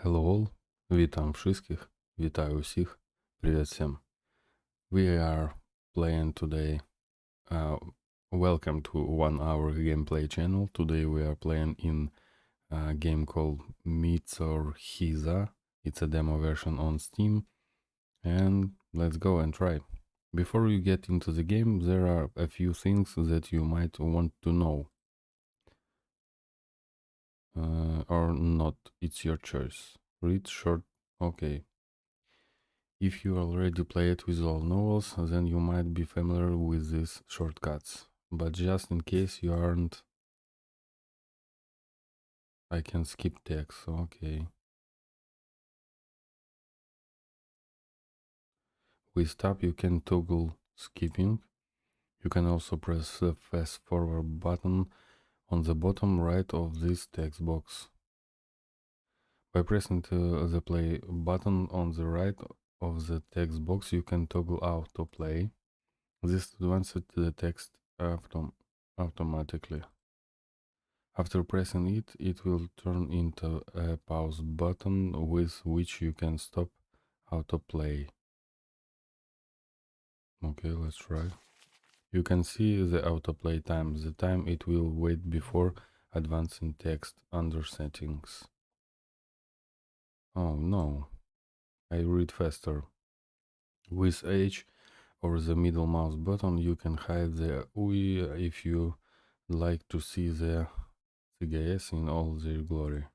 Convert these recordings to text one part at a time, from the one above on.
Hello all, witam wszystkich, вітаю усіх, привет всем. We are playing today, uh, welcome to One Hour Gameplay channel. Today we are playing in a game called Mycorrhiza. It's a demo version on Steam, and let's go and try. Before you get into the game, there are a few things that you might want to know. Or not, it's your choice. Read short, okay. If you already played visual novels, then you might be familiar with these shortcuts. But just in case you aren't, I can skip text, okay. With tab you can toggle skipping. You can also press the fast forward button on the bottom right of this text box. By pressing the play button on the right of the text box, you can toggle autoplay. This advances the text automatically. After pressing it, it will turn into a pause button with which you can stop autoplay. Okay, let's try. You can see the autoplay time, the time it will wait before advancing text under settings. Oh no, I read faster. With H or the middle mouse button, you can hide the UI if you like to see the CGS in all their glory.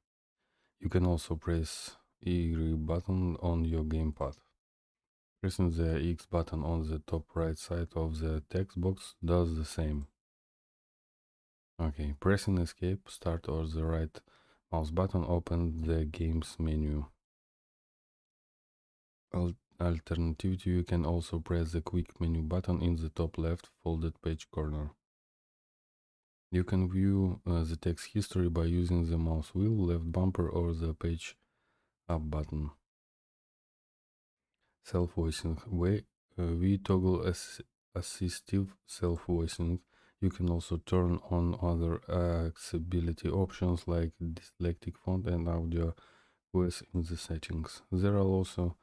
You can also press Y button on your gamepad. Pressing the X button on the top right side of the text box does the same. Okay, pressing escape, start or the right mouse button opens the game's menu. Alternatively, you can also press the quick menu button in the top left folded page corner. You can view the text history by using the mouse wheel, left bumper or the page up button. Self-voicing. We toggle assistive self-voicing. You can also turn on other accessibility options like dyslexic font and audio voice in the settings. There are also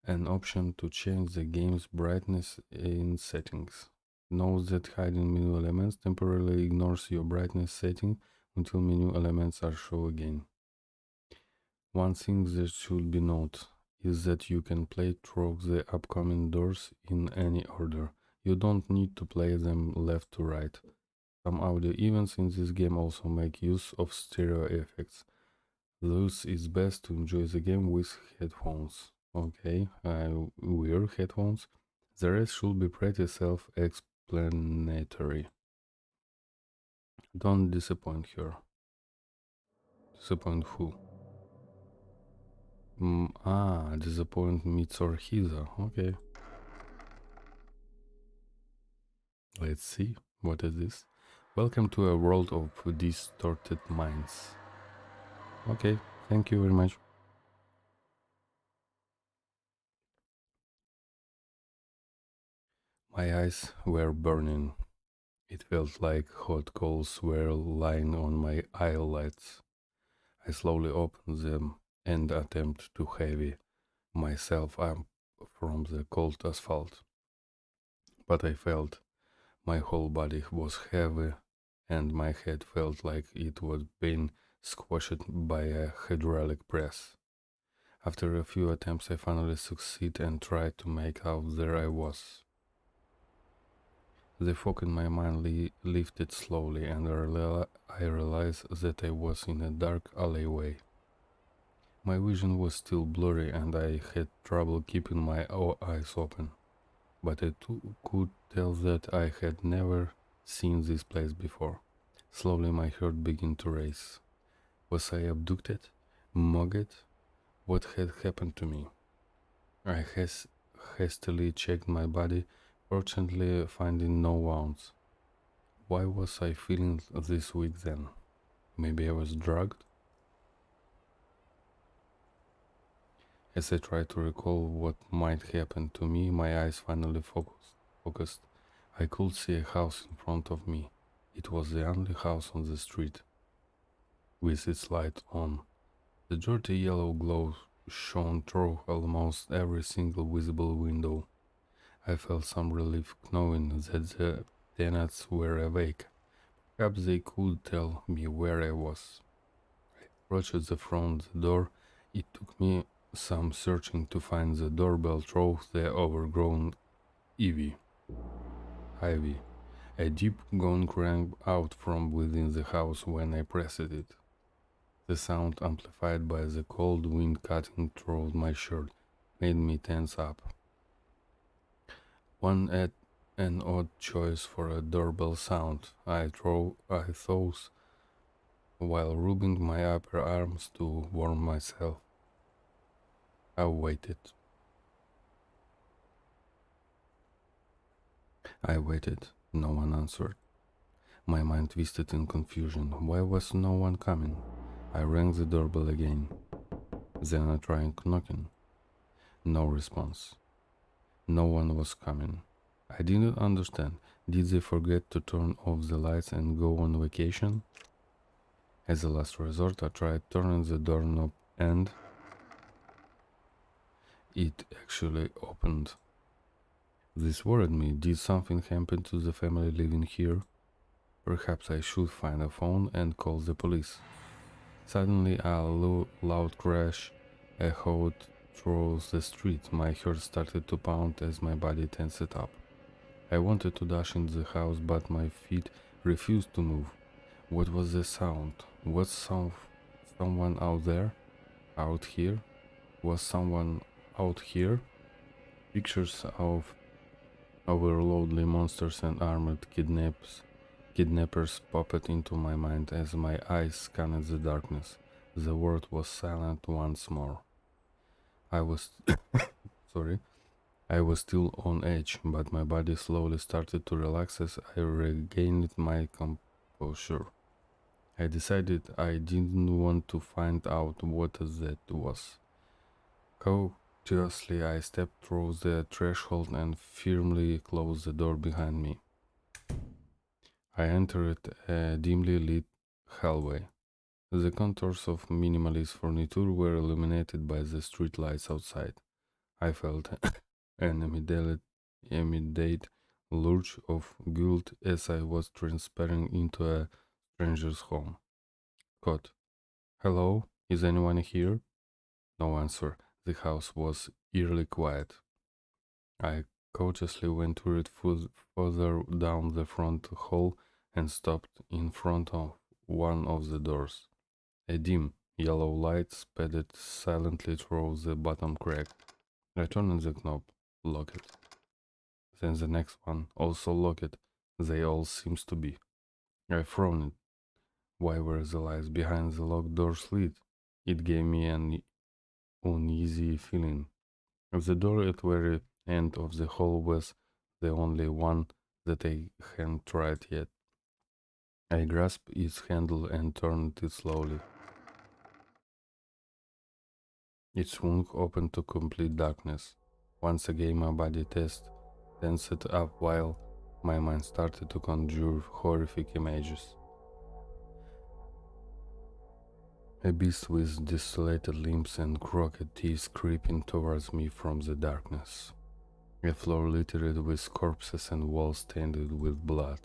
an option to change the game's brightness in settings. Note that hiding menu elements temporarily ignores your brightness setting until menu elements are shown again. One thing that should be noted is that you can play through the upcoming doors in any order. You don't need to play them left to right. Some audio events in this game also make use of stereo effects. Thus, it's best to enjoy the game with headphones. Okay, I wear headphones. The rest should be pretty self-explanatory. Don't disappoint her. Disappoint who? Disappoint Mycorrhiza. Okay. Let's see. What is this? Welcome to a world of distorted minds. Okay, thank you very much. My eyes were burning. It felt like hot coals were lying on my eyelids. I slowly opened them and attempted to heavy myself up from the cold asphalt. But I felt my whole body was heavy and my head felt like it was being squashed by a hydraulic press. After a few attempts I finally succeeded and tried to make out there I was. The fog in my mind lifted slowly and I realized that I was in a dark alleyway. My vision was still blurry and I had trouble keeping my eyes open, but I could tell that I had never seen this place before. Slowly my heart began to race. Was I abducted? Mugged? What had happened to me? I hastily checked my body, fortunately finding no wounds. Why was I feeling this weak then? Maybe I was drugged? As I tried to recall what might happen to me, my eyes finally focused. I could see a house in front of me. It was the only house on the street, with its light on. The dirty yellow glow shone through almost every single visible window. I felt some relief knowing that the tenants were awake. Perhaps they could tell me where I was. Approached the front door. It took me some searching to find the doorbell through the overgrown ivy. Ivy. A deep gong rang out from within the house when I pressed it. The sound, amplified by the cold wind cutting through my shirt, made me tense up. An odd choice for a doorbell sound, I thought while rubbing my upper arms to warm myself. I waited. I waited. No one answered. My mind twisted in confusion. Why was no one coming? I rang the doorbell again. Then I tried knocking. No response. No one was coming. I didn't understand. Did they forget to turn off the lights and go on vacation? As a last resort, I tried turning the doorknob and it actually opened. This worried me. Did something happen to the family living here? Perhaps I should find a phone and call the police. Suddenly, a loud crash echoed through the street. My heart started to pound as my body tensed up. I wanted to dash into the house, but my feet refused to move. What was the sound? Was someone out there? Out here? Was someone out here? Pictures of overloadly monsters and armored kidnappers popped into my mind as my eyes scanned the darkness. The world was silent once more. I was sorry. I was still on edge, but my body slowly started to relax as I regained my composure. I decided I didn't want to find out what that was. Cautiously, I stepped through the threshold and firmly closed the door behind me. I entered a dimly lit hallway. The contours of minimalist furniture were illuminated by the street lights outside. I felt an immediate lurch of guilt as I was transferring into a stranger's home. Caught. Hello? Is anyone here? No answer. The house was eerily quiet. I cautiously ventured further down the front hall and stopped in front of one of the doors. A dim, yellow light sped silently through the bottom crack. I turned the knob, locked. Then the next one, also locked. They all seemed to be. I frowned. Why were the lights behind the locked doors lit? It gave me an uneasy feeling. The door at the very end of the hall was the only one that I hadn't tried yet. I grasped its handle and turned it slowly. It swung open to complete darkness. Once again my body tensed up while my mind started to conjure horrific images. A beast with desolated limbs and crooked teeth creeping towards me from the darkness. A floor littered with corpses and walls stained with blood.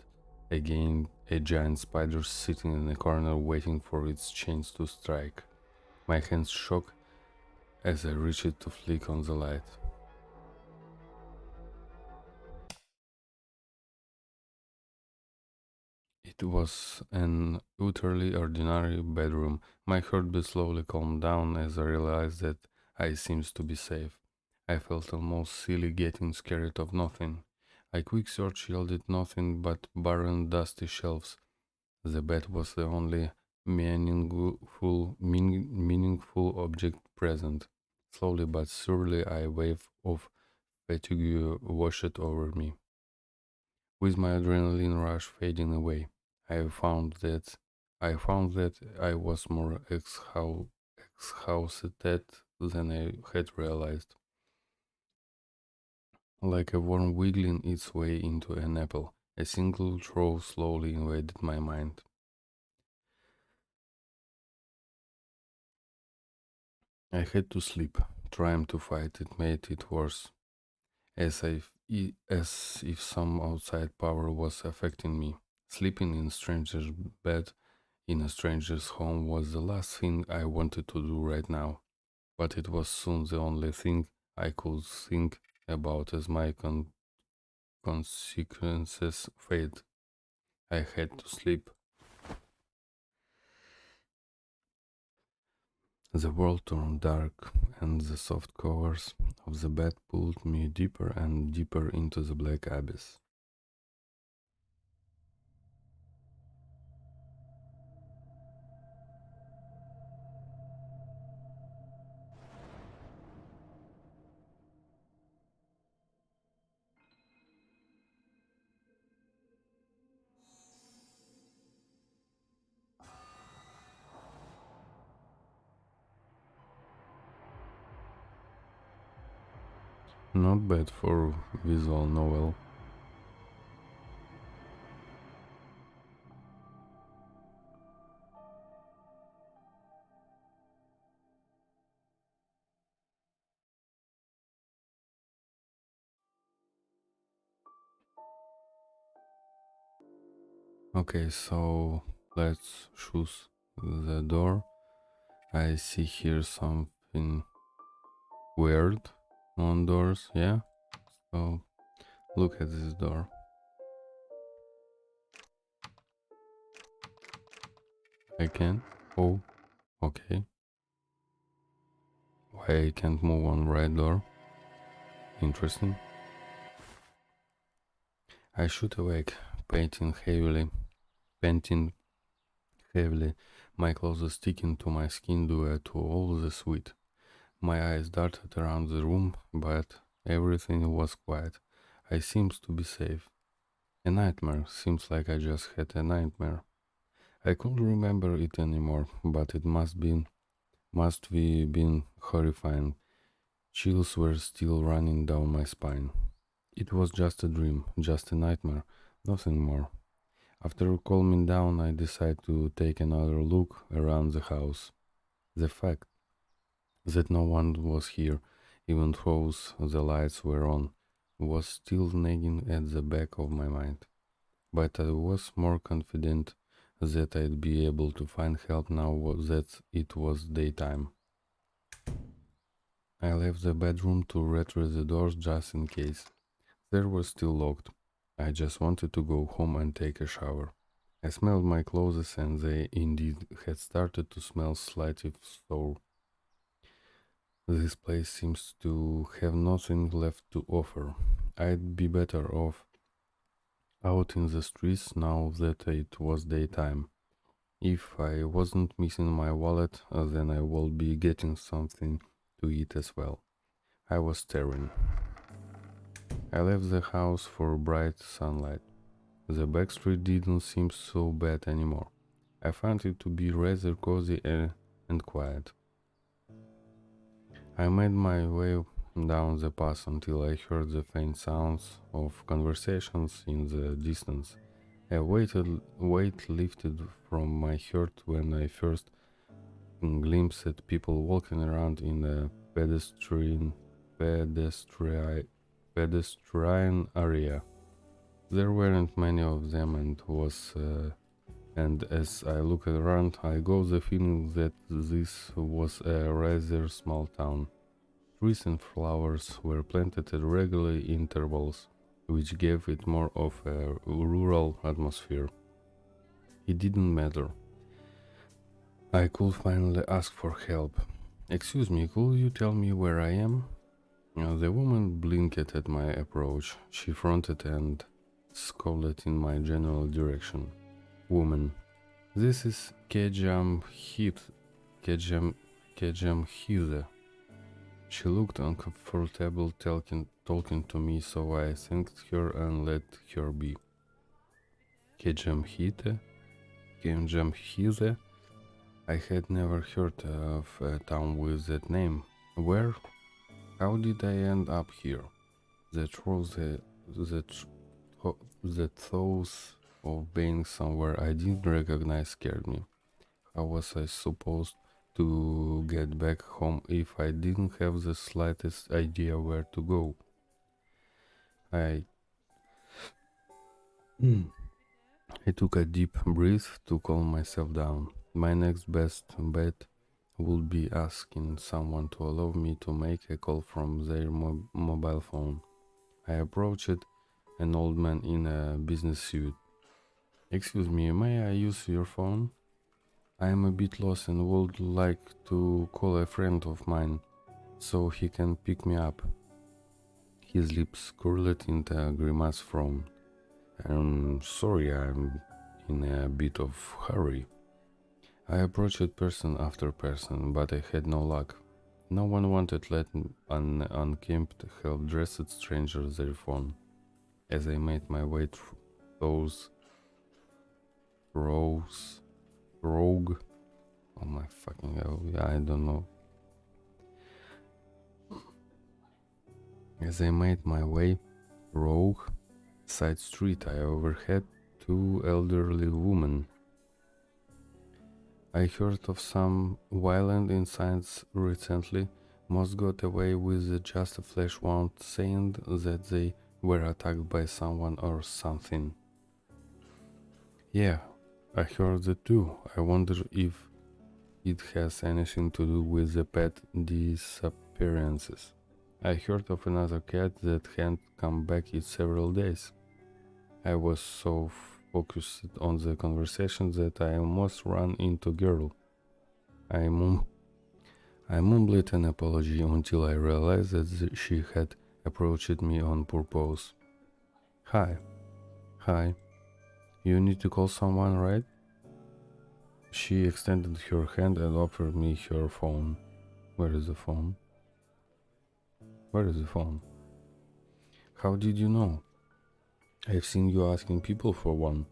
Again, a giant spider sitting in a corner waiting for its chains to strike. My hands shook as I reached to flick on the light. It was an utterly ordinary bedroom. My heartbeat slowly calmed down as I realized that I seemed to be safe. I felt almost silly getting scared of nothing. A quick search yielded nothing but barren, dusty shelves. The bed was the only meaningful object present. Slowly but surely, a wave of fatigue washed over me. With my adrenaline rush fading away, I found that I was more exhausted than I had realized, like a worm wiggling its way into an apple. A single thought slowly invaded my mind. I had to sleep. Trying to fight it made it worse, as if some outside power was affecting me. Sleeping in stranger's bed in a stranger's home was the last thing I wanted to do right now, but it was soon the only thing I could think about as my consequences fade. I had to sleep. The world turned dark, and the soft covers of the bed pulled me deeper and deeper into the black abyss. Not bad for visual novel. Okay, so let's choose the door. I see here something weird on doors, yeah? So look at this door. I can. Oh, okay. Why I can't move on right door? Interesting. I shoot awake, painting heavily. My clothes sticking to my skin due to all the sweat. My eyes darted around the room, but everything was quiet. I seems to be safe. A nightmare. Seems like I just had a nightmare. I couldn't remember it anymore, but it must be been horrifying. Chills were still running down my spine. It was just a dream, just a nightmare, nothing more. After calming down, I decided to take another look around the house. The fact that no one was here, even though the lights were on, was still nagging at the back of my mind. But I was more confident that I'd be able to find help now that it was daytime. I left the bedroom to retrace the doors just in case. They were still locked. I just wanted to go home and take a shower. I smelled my clothes and they indeed had started to smell slightly sour. This place seems to have nothing left to offer. I'd be better off out in the streets now that it was daytime. If I wasn't missing my wallet, then I will be getting something to eat as well. I was staring. I left the house for bright sunlight. The back street didn't seem so bad anymore. I found it to be rather cozy and quiet. I made my way down the path until I heard the faint sounds of conversations in the distance. A weight lifted from my heart when I first glimpsed people walking around in a pedestrian pedestrian area. There weren't many of them, and as I looked around, I got the feeling that this was a rather small town. Trees and flowers were planted at regular intervals, which gave it more of a rural atmosphere. It didn't matter. I could finally ask for help. Excuse me, could you tell me where I am? The woman blinked at my approach. She fronted and scowled in my general direction. Woman, this is Kejam, Kejam Hide. She looked uncomfortable talking to me, so I thanked her and let her be. Kejam Hide? Kejam Hide? I had never heard of a town with that name. Where? How did I end up here? The truth, the thought of being somewhere I didn't recognize scared me. How was I supposed to get back home if I didn't have the slightest idea where to go. I I took a deep breath to calm myself down. My next best bet would be asking someone to allow me to make a call from their mobile phone. I approached an old man in a business suit. "Excuse me, may I use your phone? I am a bit lost and would like to call a friend of mine so he can pick me up." His lips curled into a grimace frown. "I'm sorry, I'm in a bit of hurry." I approached person after person, but I had no luck. No one wanted to let an unkempt, half-dressed stranger their phone. As I made my way through those rogue, oh my fucking hell, I don't know. As I made my way rogue side street, I overheard two elderly women. I heard of some violent incidents recently. Most got away with just a flesh wound, saying that they were attacked by someone or something. Yeah, I heard that too. I wonder if it has anything to do with the pet disappearances. I heard of another cat that hadn't come back in several days. I was so focused on the conversation that I almost ran into girl. I mumbled an apology until I realized that she had approached me on purpose. Hi. Hi. You need to call someone, right? She extended her hand and offered me her phone. Where is the phone? Where is the phone? How did you know? I've seen you asking people for one.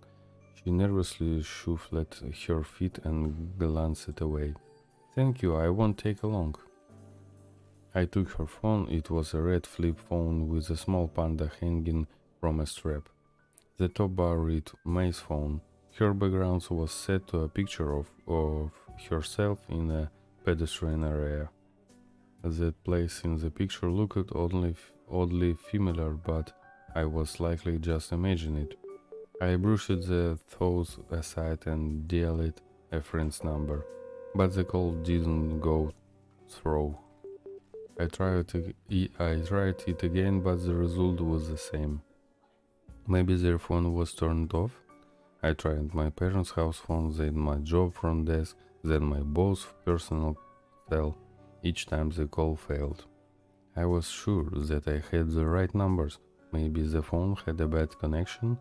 She nervously shuffled her feet and glanced away. Thank you, I won't take along. I took her phone. It was a red flip phone with a small panda hanging from a strap. The top bar read May's phone. Her background was set to a picture of herself in a pedestrian area. That place in the picture looked oddly familiar, but I was likely just imagining it. I brushed the thoughts aside and dialed a friend's number, but the call didn't go through. I tried it again, but the result was the same. Maybe their phone was turned off. I tried my parents' house phone, then my job front desk, then my boss' personal cell. Each time the call failed. I was sure that I had the right numbers. Maybe the phone had a bad connection.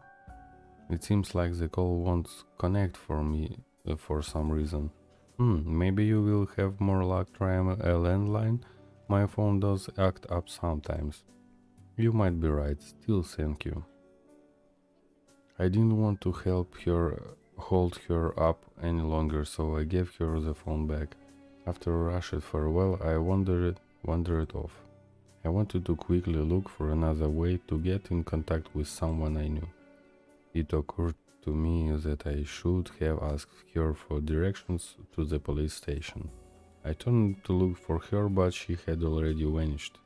It seems like the call won't connect for me for some reason. Maybe you will have more luck trying a landline. My phone does act up sometimes. You might be right. Still, thank you. I didn't want to hold her up any longer, so I gave her the phone back. After a rushed farewell, I wandered off. I wanted to quickly look for another way to get in contact with someone I knew. It occurred to me that I should have asked her for directions to the police station. I turned to look for her, but she had already vanished.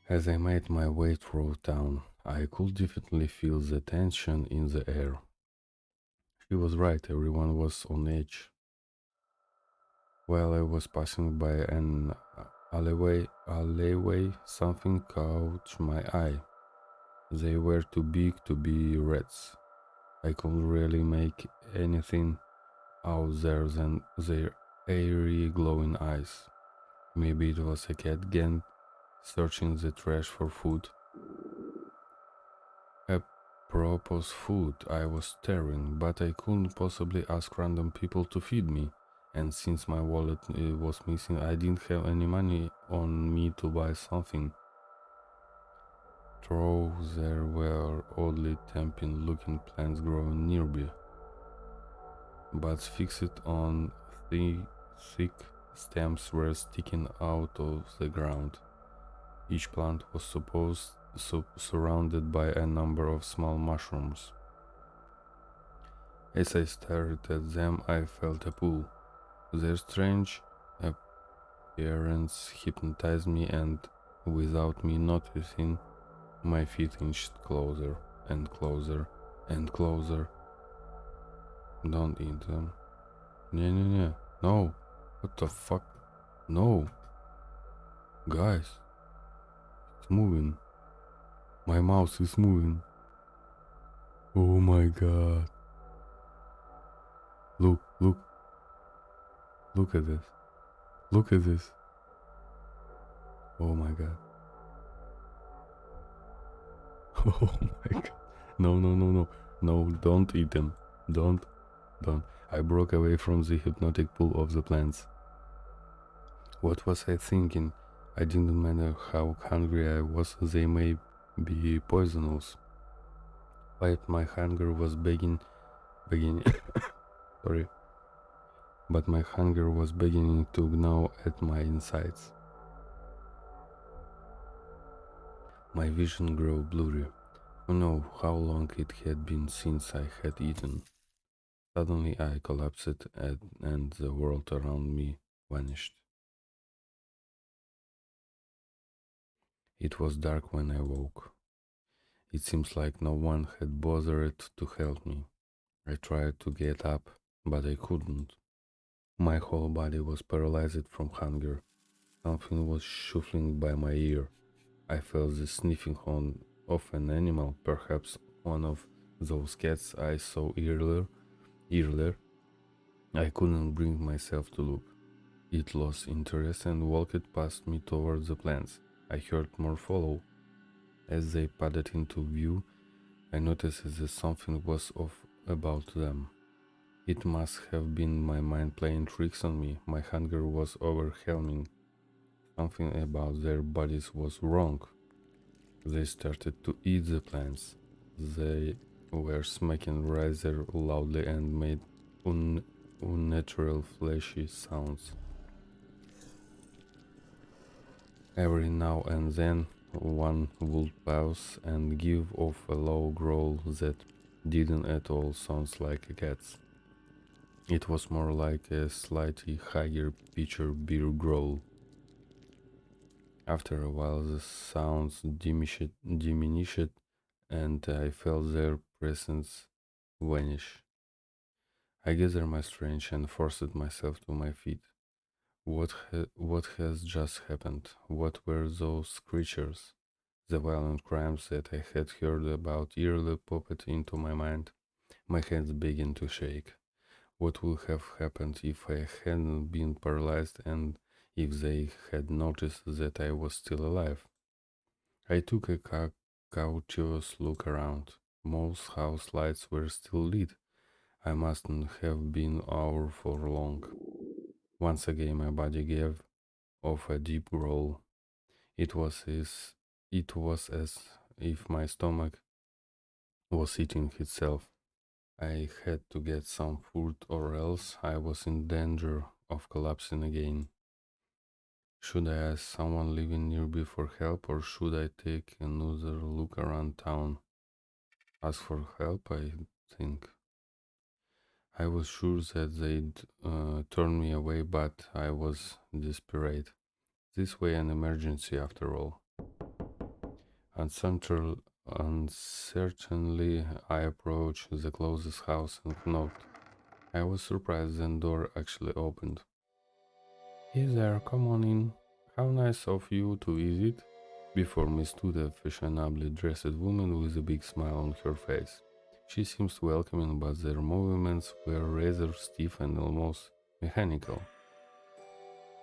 As I made my way through town, I could definitely feel the tension in the air. She was right, everyone was on edge. While I was passing by an alleyway, something caught my eye. They were too big to be rats. I couldn't really make anything out there than their airy, glowing eyes. Maybe it was a cat gang searching the trash for food. Apropos food, I was starving, but I couldn't possibly ask random people to feed me. And since my wallet was missing, I didn't have any money on me to buy something. Though there were oddly tempting looking plants growing nearby, but fixed on thick stems were sticking out of the ground. Each plant was surrounded by a number of small mushrooms. As I stared at them, I felt a pull. Their strange appearance hypnotized me, and without me noticing, my feet inched closer and closer and closer. Don't eat them. Yeah. No. What the fuck? No. Guys, it's moving. My mouse is moving. Oh my god. Look at this. Look at this. Oh my god. Oh my god. No. No, don't eat them. Don't. I broke away from the hypnotic pull of the plants. What was I thinking? I didn't matter how hungry I was, they may be poisonous. But my hunger was beginning sorry. But my hunger was beginning to gnaw at my insides. My vision grew blurry. Who knew how long it had been since I had eaten? Suddenly I collapsed and the world around me vanished. It was dark when I woke. It seems like no one had bothered to help me. I tried to get up, but I couldn't. My whole body was paralyzed from hunger. Something was shuffling by my ear. I felt the sniffing of an animal, perhaps one of those cats I saw earlier. I couldn't bring myself to look. It lost interest and walked past me towards the plants. I heard more follow. As they padded into view, I noticed that something was off about them. It must have been my mind playing tricks on me. My hunger was overwhelming. Something about their bodies was wrong. They started to eat the plants. They were smacking rather loudly and made unnatural fleshy sounds. Every now and then one would pause and give off a low growl that didn't at all sound like a cat's. It was more like a slightly higher pitcher beer growl. After a while the sounds diminished and I felt their presence vanish. I gathered my strength and forced myself to my feet. What has just happened? What were those creatures? The violent crimes that I had heard about earlier popped into my mind. My hands began to shake. What would have happened if I hadn't been paralyzed and if they had noticed that I was still alive? I took a cautious look around. Most house lights were still lit. I mustn't have been out for long. Once again my body gave off a deep growl. It was as if my stomach was eating itself. I had to get some food or else I was in danger of collapsing again. Should I ask someone living nearby for help or should I take another look around town? Ask for help, I think. I was sure that they'd turn me away, but I was desperate. This way an emergency after all. Uncertainly, I approached the closest house and knocked. I was surprised the door actually opened. Hey there, come on in. How nice of you to visit. Before me stood a fashionably dressed woman with a big smile on her face. She seemed welcoming, but their movements were rather stiff and almost mechanical.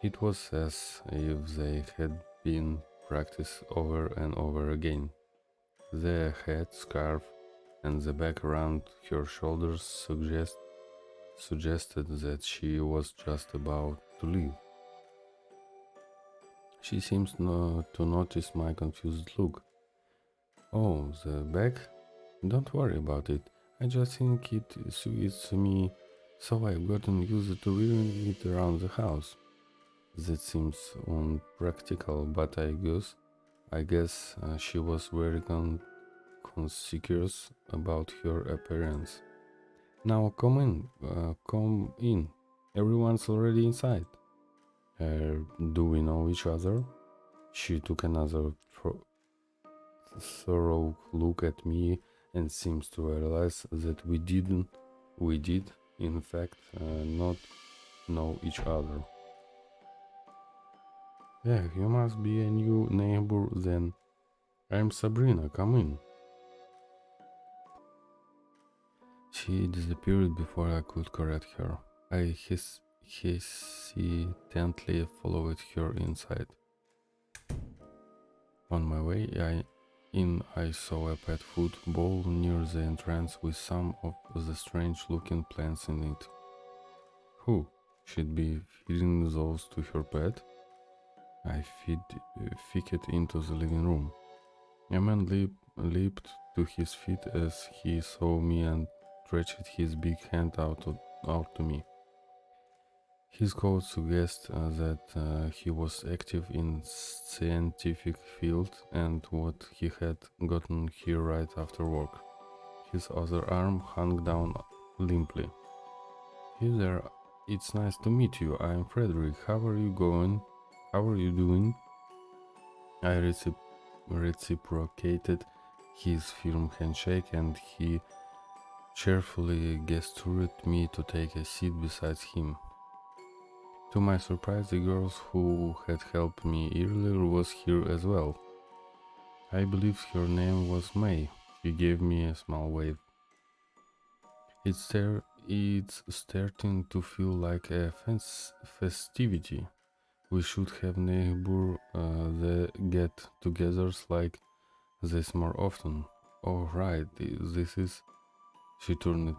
It was as if they had been practiced over and over again. The hat, scarf, and the bag around her shoulders suggested that she was just about to leave. She seems to notice my confused look. Oh, the bag? Don't worry about it. I just think it suits me, so I've gotten used to wearing it around the house. That seems unpractical, but I guess she was very conscious about her appearance. Now come in. Everyone's already inside. Do we know each other? She took another thorough look at me and seems to realize that we did, in fact, not know each other. Yeah, you must be a new neighbor then. I'm Sabrina, come in. She disappeared before I could correct her. I hesitantly followed her inside. On my way I saw a pet food bowl near the entrance with some of the strange looking plants in it. Who? She'd be feeding those to her pet? I ficked into the living room. A man leaped to his feet as he saw me and stretched his big hand out to me. His coat suggests that he was active in scientific field and what he had gotten here right after work. His other arm hung down limply. Hey there, it's nice to meet you. I'm Frederick. How are you going? How are you doing? I reciprocated his firm handshake and he cheerfully gestured me to take a seat beside him. To my surprise, the girl who had helped me earlier was here as well. I believe her name was May. She gave me a small wave. It's starting to feel like a festivity. We should have neighbor the get-togethers like this more often. Oh right, this is. She turned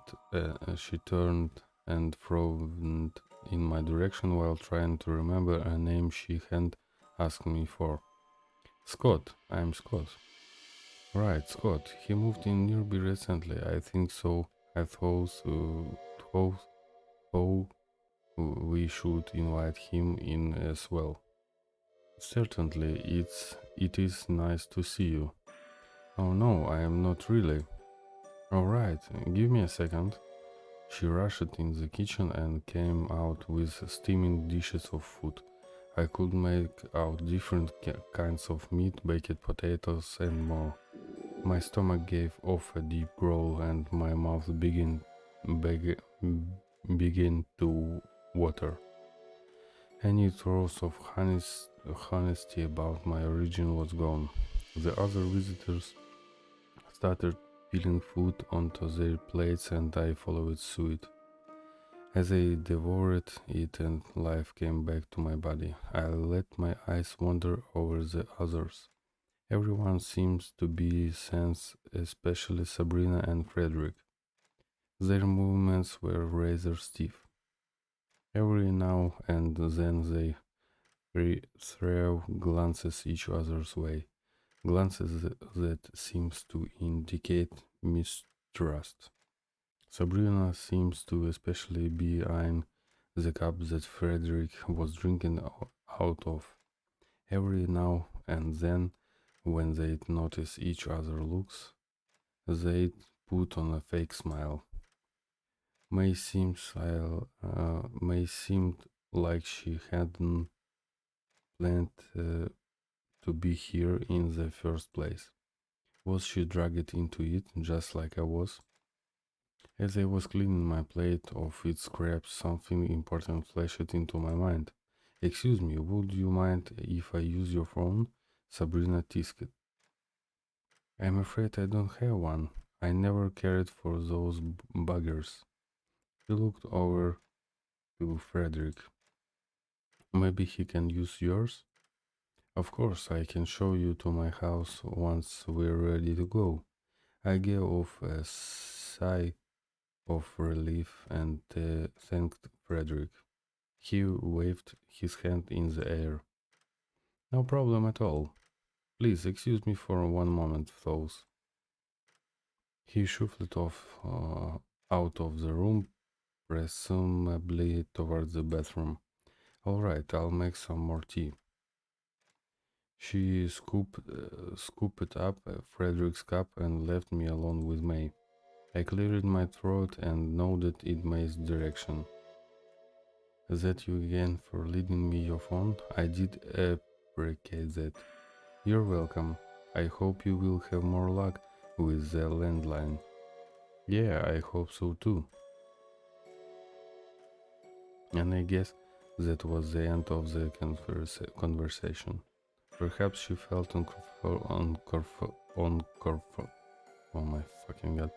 and frowned in my direction while trying to remember a name she hadn't asked me for. Scott. I'm Scott. Right, Scott. He moved in nearby recently. I think so. I thought we should invite him in as well. Certainly, it is nice to see you. Oh no, I am not really. Alright, give me a second. She rushed in the kitchen and came out with steaming dishes of food. I could make out different kinds of meat, baked potatoes, and more. My stomach gave off a deep growl and my mouth began to water. Any trace of honesty about my origin was gone. The other visitors started peeling food onto their plates and I followed suit. As I devoured it and life came back to my body, I let my eyes wander over the others. Everyone seems to be tense, especially Sabrina and Frederick. Their movements were rather stiff. Every now and then they throw glances each other's way, glances that seems to indicate mistrust. Sabrina seems to especially be eyeing the cup that Frederick was drinking out of. Every now and then, when they'd notice each other looks, they'd put on a fake smile. May seemed like she hadn't planned to be here in the first place. Was she dragged into it just like I was? As I was cleaning my plate of its scraps, something important flashed into my mind. Excuse me, would you mind if I use your phone? Sabrina tisked. I'm afraid I don't have one. I never cared for those buggers. He looked over to Frederick. Maybe he can use yours? Of course, I can show you to my house once we're ready to go. I gave off a sigh of relief and thanked Frederick. He waved his hand in the air. No problem at all. Please excuse me for one moment, though. He shuffled off out of the room, presumably towards the bathroom. All right, I'll make some more tea. She scooped up Frederick's cup and left me alone with May. I cleared my throat and nodded in May's direction. Is that you again for leading me your phone? I did appreciate that. You're welcome. I hope you will have more luck with the landline. Yeah, I hope so too. And I guess that was the end of the conversation. Perhaps she felt oh my fucking god.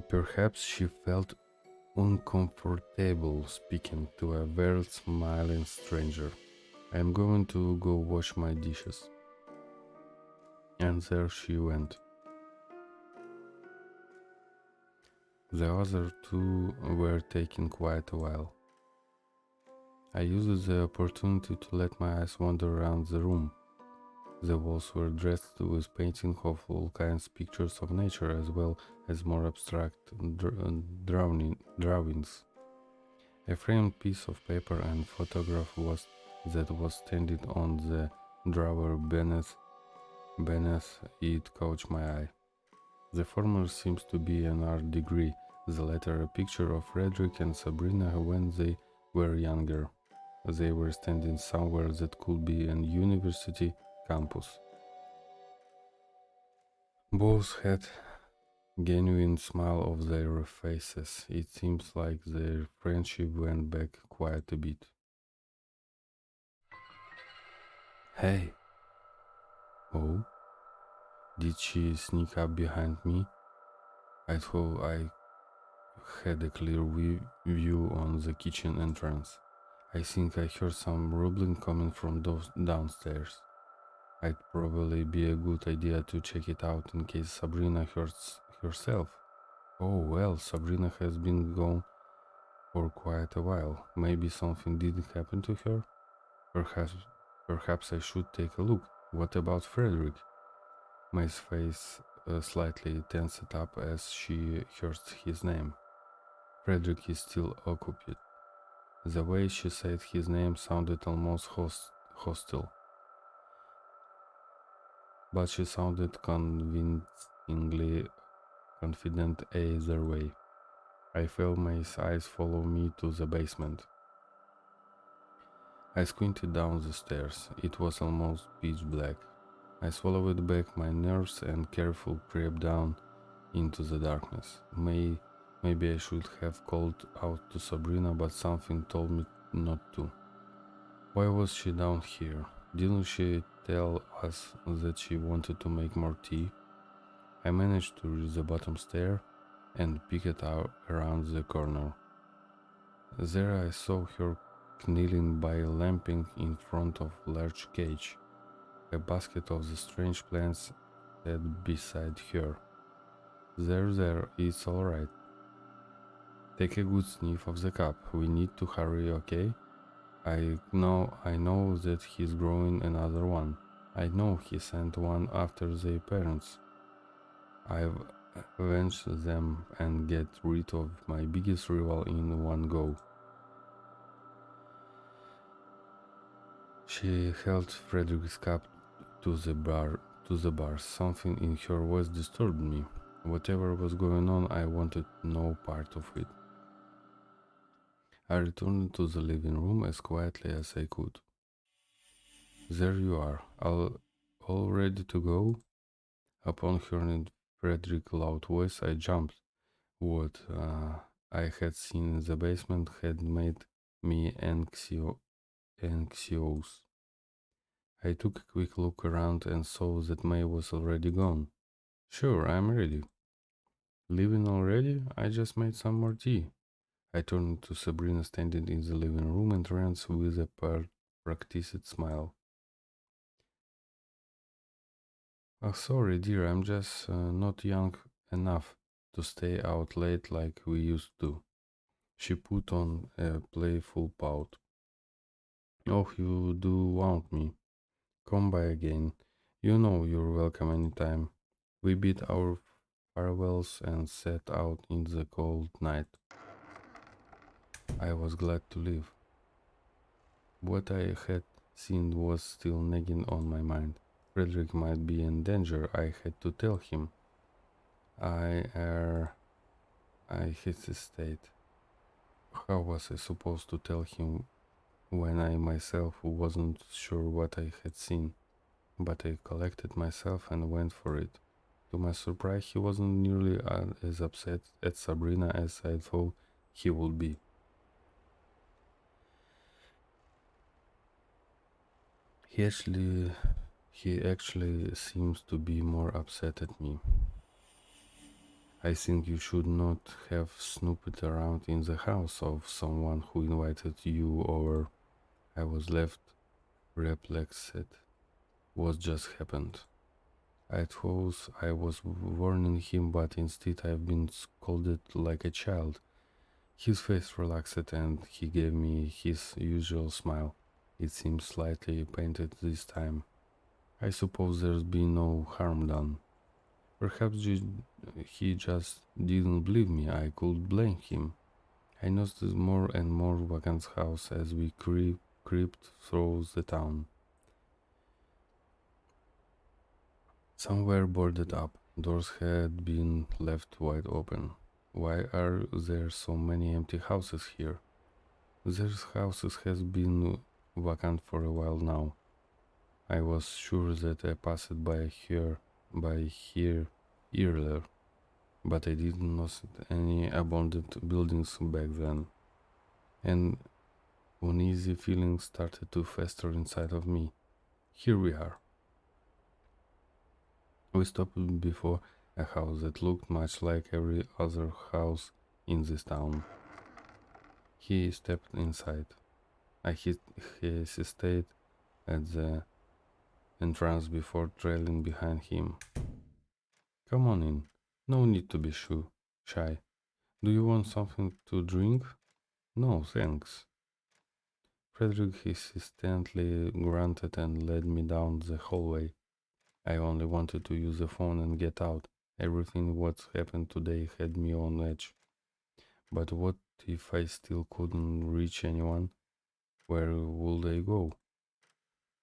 Perhaps she felt uncomfortable speaking to a very smiling stranger. I'm going to go wash my dishes. And there she went. The other two were taking quite a while. I used the opportunity to let my eyes wander around the room. The walls were dressed with paintings of all kinds of pictures of nature as well as more abstract drawings. A framed piece of paper and photograph that was standing on the drawer beneath it caught my eye. The former seems to be an art degree, the latter a picture of Frederick and Sabrina when they were younger. They were standing somewhere that could be an university campus. Both had genuine smile of their faces. It seems like their friendship went back quite a bit. Hey! Oh? Did she sneak up behind me? I thought I had a clear view on the kitchen entrance. I think I heard some rumbling coming from downstairs. It'd probably be a good idea to check it out in case Sabrina hurts herself. Oh well, Sabrina has been gone for quite a while. Maybe something didn't happen to her? Perhaps, perhaps I should take a look. What about Frederick? May's face slightly tensed up as she heard his name. Frederick is still occupied. The way she said his name sounded almost hostile, but she sounded convincingly confident either way. I felt May's eyes follow me to the basement. I squinted down the stairs. It was almost pitch black. I swallowed back my nerves and carefully crept down into the darkness. Maybe I should have called out to Sabrina, but something told me not to. Why was she down here? Didn't she tell us that she wanted to make more tea? I managed to reach the bottom stair and peeked out around the corner. There I saw her kneeling by a lamping in front of a large cage. A basket of the strange plants sat beside her. There, it's all right. Take a good sniff of the cup. We need to hurry, okay? I know that he's growing another one. I know he sent one after their parents. I've avenged them and get rid of my biggest rival in one go. She held Frederick's cup to the bar. Something in her voice disturbed me. Whatever was going on, I wanted no part of it. I returned to the living room as quietly as I could. There you are, all ready to go? Upon hearing Frederick's loud voice, I jumped. What I had seen in the basement had made me anxious. I took a quick look around and saw that May was already gone. Sure, I'm ready. Leaving already? I just made some more tea. I turned to Sabrina standing in the living room entrance with a practiced smile. Oh, sorry, dear, I'm just not young enough to stay out late like we used to. She put on a playful pout. Oh, you do want me? Come by again. You know you're welcome anytime. We bid our farewells and set out in the cold night. I was glad to leave. What I had seen was still nagging on my mind. Frederick might be in danger. I had to tell him. I I hesitated. How was I supposed to tell him when I myself wasn't sure what I had seen? But I collected myself and went for it. To my surprise, he wasn't nearly as upset at Sabrina as I thought he would be. He actually, he actually seems to be more upset at me. I think you should not have snooped around in the house of someone who invited you over. I was left perplexed. What just happened? I thought I was warning him, but instead I've been scolded like a child. His face relaxed and he gave me his usual smile. It seemed slightly painted this time. I suppose there's been no harm done. Perhaps he just didn't believe me. I could blame him. I noticed more and more vacant house as we crept through the town. Some were boarded up. Doors had been left wide open. Why are there so many empty houses here? These houses has been vacant for a while now. I was sure that I passed by here earlier, but I didn't notice any abandoned buildings back then. And uneasy feelings started to fester inside of me. Here we are. We stopped before a house that looked much like every other house in this town. He stepped inside. I hesitated at the entrance before trailing behind him. Come on in. No need to be shy. Do you want something to drink? No, thanks. Frederick hesitantly grunted and led me down the hallway. I only wanted to use the phone and get out. Everything what's happened today had me on edge. But what if I still couldn't reach anyone? Where would I go?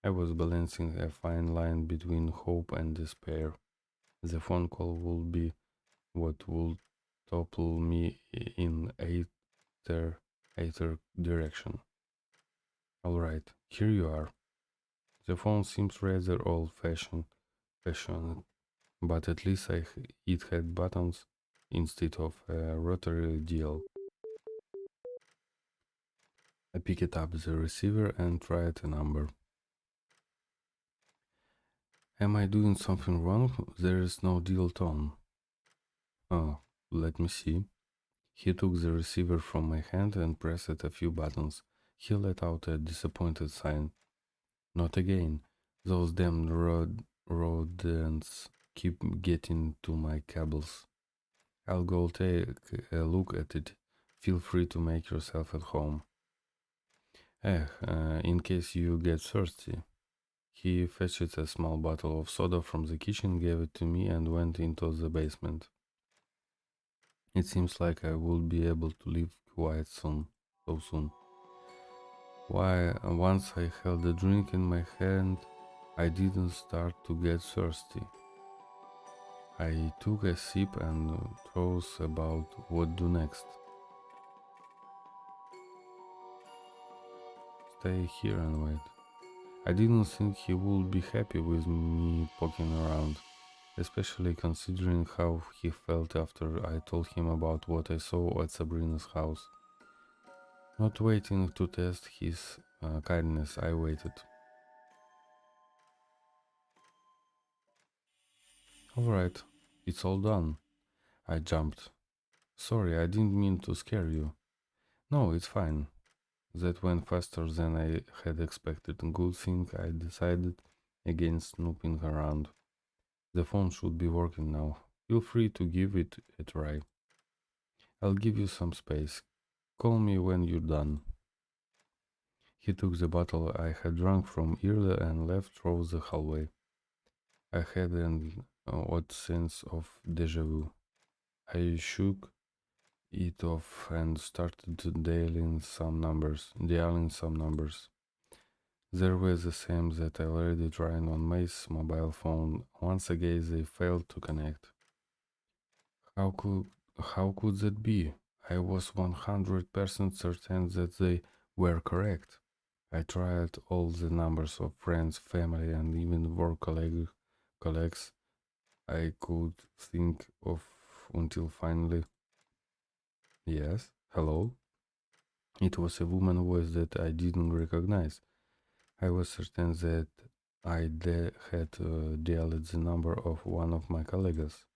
I was balancing a fine line between hope and despair. The phone call would be what would topple me in either direction. Alright, here you are. The phone seems rather fashioned, but at least it had buttons instead of a rotary dial. I picked up the receiver and tried a number. Am I doing something wrong? There is no dial tone. Oh, let me see. He took the receiver from my hand and pressed a few buttons. He let out a disappointed sign. Not again. Those damn rodents keep getting to my cables. I'll go take a look at it. Feel free to make yourself at home. In case you get thirsty. He fetched a small bottle of soda from the kitchen, gave it to me, and went into the basement. It seems like I will be able to leave quite so soon. Why, once I held a drink in my hand, I didn't start to get thirsty. I took a sip and thought about what do next. Stay here and wait. I didn't think he would be happy with me poking around, especially considering how he felt after I told him about what I saw at Sabrina's house. Not waiting to test his kindness, I waited. Alright, it's all done. I jumped. Sorry, I didn't mean to scare you. No, it's fine. That went faster than I had expected. Good thing I decided against snooping around. The phone should be working now. Feel free to give it a try. I'll give you some space. Call me when you're done. He took the bottle I had drunk from earlier and left through the hallway. I had an odd sense of deja vu. I shook it off and started dialing some numbers. There was the same that I already tried on May's mobile phone. Once again, they failed to connect. How could how could that be? I was 100% certain that they were correct. I tried all the numbers of friends, family, and even colleagues I could think of until finally, yes, hello. It was a woman's voice that I didn't recognize. I was certain that had dialed the number of one of my colleagues.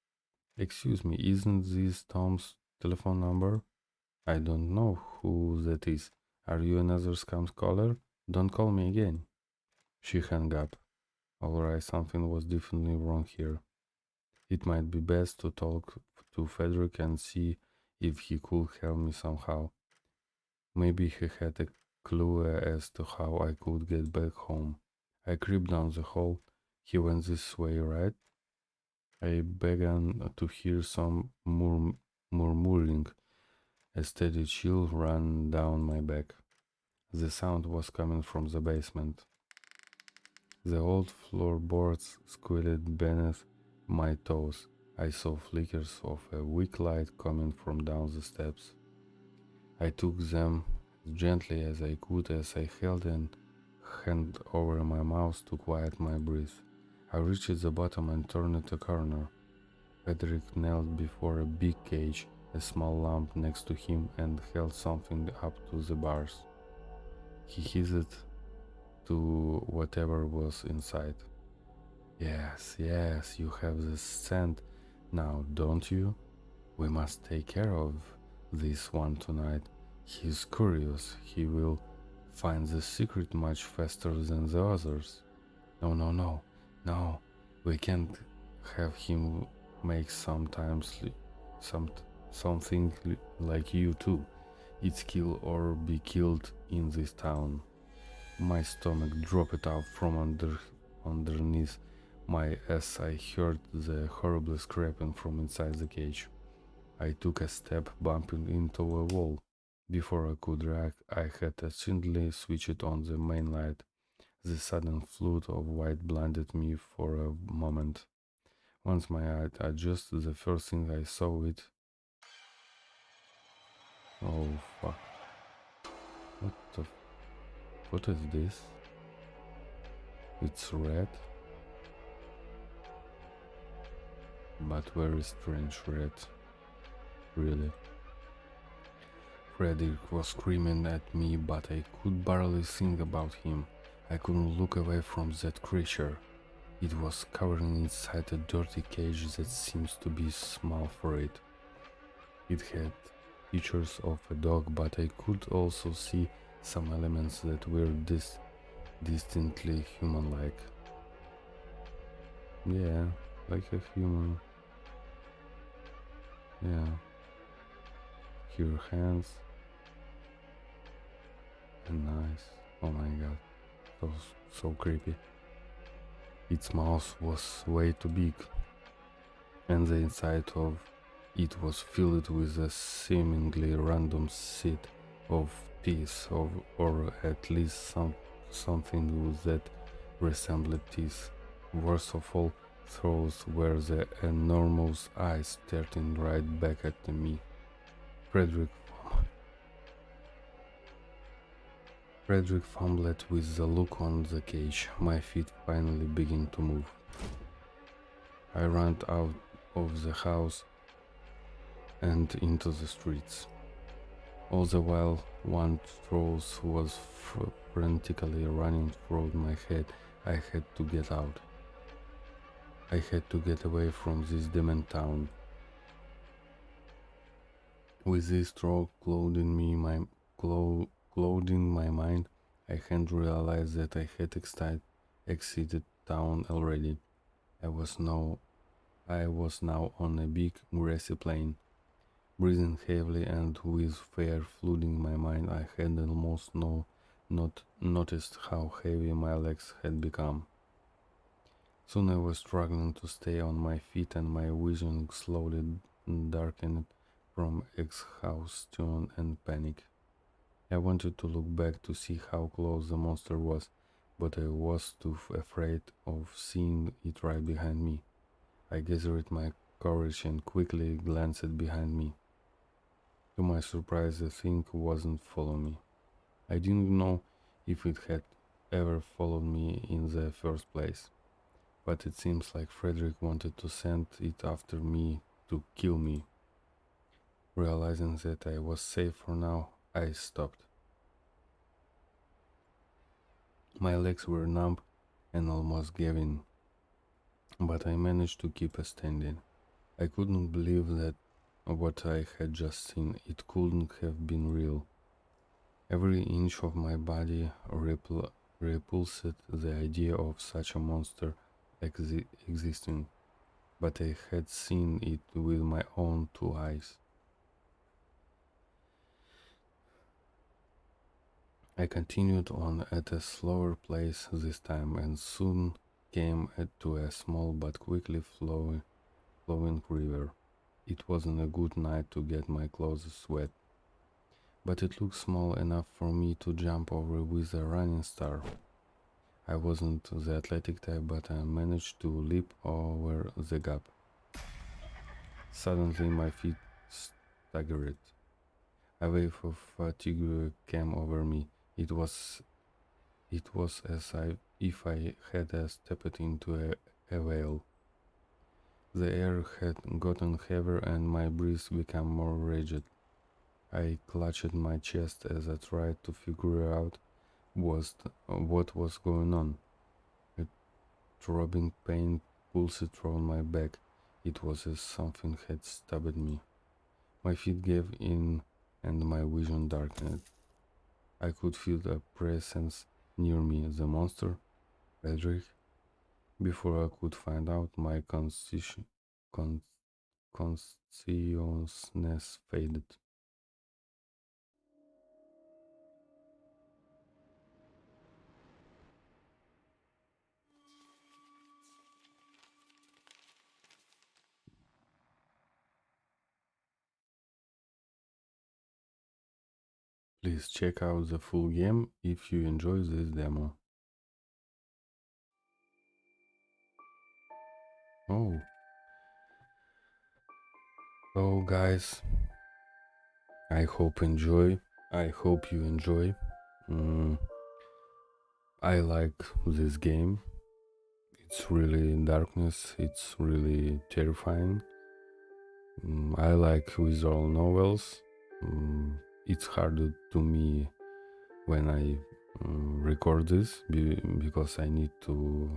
Excuse me, isn't this Tom's telephone number? I don't know who that is. Are you another scam caller? Don't call me again. She hung up. Alright, something was definitely wrong here. It might be best to talk to Frederick and see if he could help me somehow. Maybe he had a clue as to how I could get back home. I crept down the hall. He went this way, right? I began to hear some murmuring. A steady chill ran down my back. The sound was coming from the basement. The old floorboards squealed beneath my toes. I saw flickers of a weak light coming from down the steps. I took them as gently as I could as I held a hand over my mouth to quiet my breath. I reached the bottom and turned a corner. Frederick knelt before a big cage, a small lamp next to him, and held something up to the bars. He hissed to whatever was inside. Yes, yes, you have the scent now, don't you? We must take care of this one tonight. He's curious. He will find the secret much faster than the others. No, no, no, no. We can't have him make some something like you too. It's kill or be killed in this town. My stomach dropped out from underneath my as I heard the horrible scraping from inside the cage. I took a step, bumping into a wall. Before I could react, I had accidentally switched on the main light. The sudden flood of white blinded me for a moment. Once my eyes adjusted, the first thing I saw it. Oh fuck! What the? What is this? It's red, but very strange red. Really. Frederick was screaming at me, but I could barely think about him. I couldn't look away from that creature. It was covered inside a dirty cage that seems to be small for it. It had features of a dog, but I could also see some elements that were distinctly human-like. Yeah, like a human. Yeah. Here hands and eyes. Oh my god, that was so creepy. Its mouth was way too big, and the inside of it was filled with a seemingly random set of teeth, or at least something that resembled teeth. Worst of all, those were the enormous eyes staring right back at me. Frederick Frederick fumbled with the look on the cage. My feet finally began to move. I ran out of the house and into the streets. All the while, one thought was frantically running through my head. I had to get out. I had to get away from this demon town. With this thought clouding my mind, I hadn't realized that I had exceeded town already. I was now on a big grassy plain. Breathing heavily and with fear flooding my mind, I had almost not noticed how heavy my legs had become. Soon I was struggling to stay on my feet, and my vision slowly darkened from exhaustion and panic. I wanted to look back to see how close the monster was, but I was too afraid of seeing it right behind me. I gathered my courage and quickly glanced behind me. To my surprise, the thing wasn't following me. I didn't know if it had ever followed me in the first place, but it seems like Frederick wanted to send it after me to kill me. Realizing that I was safe for now, I stopped. My legs were numb and almost gave in, but I managed to keep standing. I couldn't believe that what I had just seen, it couldn't have been real. Every inch of my body repulsed the idea of such a monster existing, but I had seen it with my own two eyes. I continued on at a slower pace this time and soon came to a small but quickly flowing river. It wasn't a good night to get my clothes wet, but it looked small enough for me to jump over with a running start. I wasn't the athletic type, but I managed to leap over the gap. Suddenly my feet staggered. A wave of fatigue came over me. It was as if I had stepped into a whale. The air had gotten heavier and my breath became more rigid. I clutched my chest as I tried to figure out what was going on. A throbbing pain pulsed through my back. It was as something had stabbed me. My feet gave in and my vision darkened. I could feel a presence near me, the monster, Frederick. Before I could find out, my con- consciousness faded. Please check out the full game if you enjoy this demo. Oh, so guys, I hope you enjoy. Mm, I like this game. It's really in darkness. It's really terrifying. I like visual novels. It's harder to me when I record this because I need to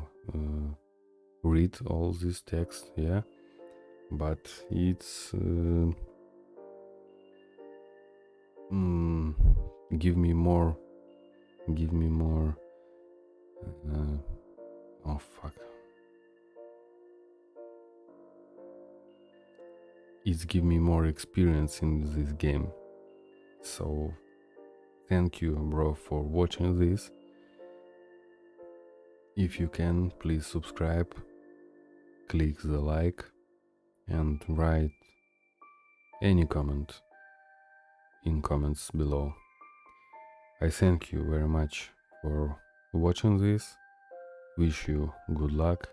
read all this text. Yeah, but it's mm, give me more. Give me more. Uh, oh fuck! It's give me more experience in this game. So thank you, bro, for watching this. If you can, please subscribe, click the like, and write any comment in comments below. I thank you very much for watching this. Wish you good luck.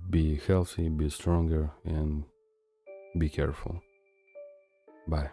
Be healthy, be stronger, and be careful. Bye.